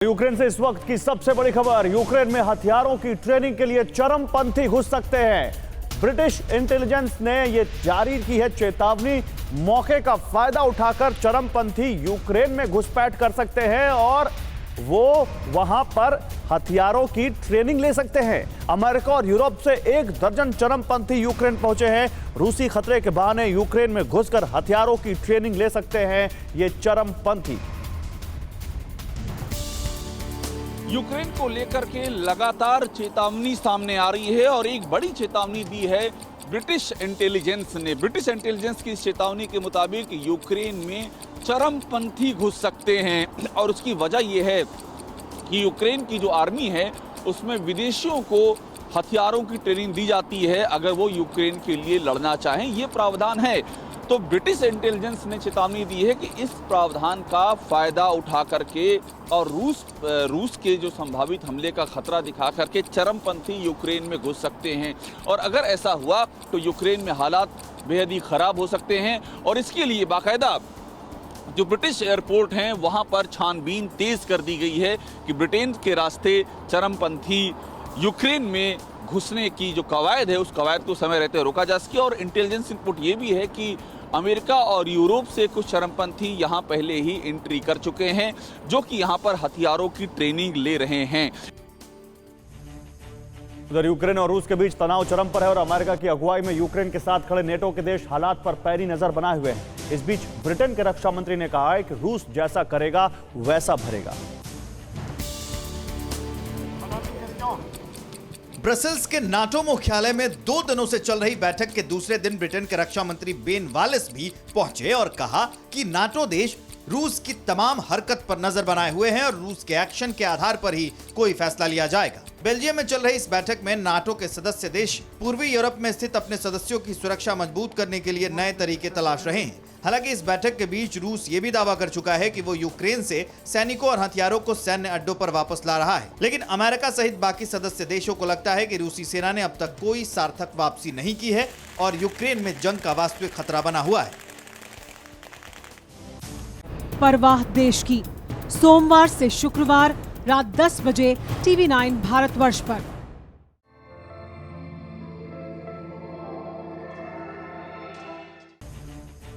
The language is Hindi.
यूक्रेन से इस वक्त की सबसे बड़ी खबर। यूक्रेन में हथियारों की ट्रेनिंग के लिए चरमपंथी घुस सकते हैं। ब्रिटिश इंटेलिजेंस ने यह जारी की है चेतावनी। मौके का फायदा उठाकर चरमपंथी यूक्रेन में घुसपैठ कर सकते हैं और वो वहां पर हथियारों की ट्रेनिंग ले सकते हैं। अमेरिका और यूरोप से 1 दर्जन चरमपंथी यूक्रेन पहुंचे हैं। रूसी खतरे के बहाने यूक्रेन में घुसकर हथियारों की ट्रेनिंग ले सकते हैं ये चरमपंथी। यूक्रेन को लेकर के लगातार चेतावनी सामने आ रही है और एक बड़ी चेतावनी दी है ब्रिटिश इंटेलिजेंस ने। ब्रिटिश इंटेलिजेंस की चेतावनी के मुताबिक यूक्रेन में चरमपंथी घुस सकते हैं और उसकी वजह यह है कि यूक्रेन की जो आर्मी है उसमें विदेशियों को हथियारों की ट्रेनिंग दी जाती है अगर वो यूक्रेन के लिए लड़ना चाहें, ये प्रावधान है। तो ब्रिटिश इंटेलिजेंस ने चेतावनी दी है कि इस प्रावधान का फायदा उठा करके और रूस के जो संभावित हमले का खतरा दिखा करके चरमपंथी यूक्रेन में घुस सकते हैं और अगर ऐसा हुआ तो यूक्रेन में हालात बेहद ही खराब हो सकते हैं। और इसके लिए बाकायदा जो ब्रिटिश एयरपोर्ट हैं वहां पर छानबीन तेज कर दी गई है कि ब्रिटेन के रास्ते चरमपंथी यूक्रेन में घुसने की जो कवायद है उस कवायद को समय रहते रोका जा सके। और इंटेलिजेंस इनपुट ये भी है कि अमेरिका और यूरोप से कुछ चरमपंथी यहाँ पहले ही एंट्री कर चुके हैं जो कि यहाँ पर हथियारों की ट्रेनिंग ले रहे हैं। उधर यूक्रेन और रूस के बीच तनाव चरम पर है और अमेरिका की अगुवाई में यूक्रेन के साथ खड़े नेटो के देश हालात पर पैनी नजर बनाए हुए हैं। इस बीच ब्रिटेन के रक्षा मंत्री ने कहा है कि रूस जैसा करेगा वैसा भरेगा। ब्रसेल्स के नाटो मुख्यालय में 2 दिनों से चल रही बैठक के दूसरे दिन ब्रिटेन के रक्षा मंत्री बेन वालेस भी पहुंचे और कहा कि नाटो देश रूस की तमाम हरकत पर नजर बनाए हुए हैं और रूस के एक्शन के आधार पर ही कोई फैसला लिया जाएगा। बेल्जियम में चल रही इस बैठक में नाटो के सदस्य देश पूर्वी यूरोप में स्थित अपने सदस्यों की सुरक्षा मजबूत करने के लिए नए तरीके तलाश रहे हैं। हालांकि इस बैठक के बीच रूस ये भी दावा कर चुका है कि वो यूक्रेन से सैनिकों और हथियारों को सैन्य अड्डों पर वापस ला रहा है। लेकिन अमेरिका सहित बाकी सदस्य देशों को लगता है कि रूसी सेना ने अब तक कोई सार्थक वापसी नहीं की है और यूक्रेन में जंग का वास्तविक खतरा बना हुआ है। परवाह देश की, सोमवार से शुक्रवार रात 10 बजे TV9 भारतवर्ष पर।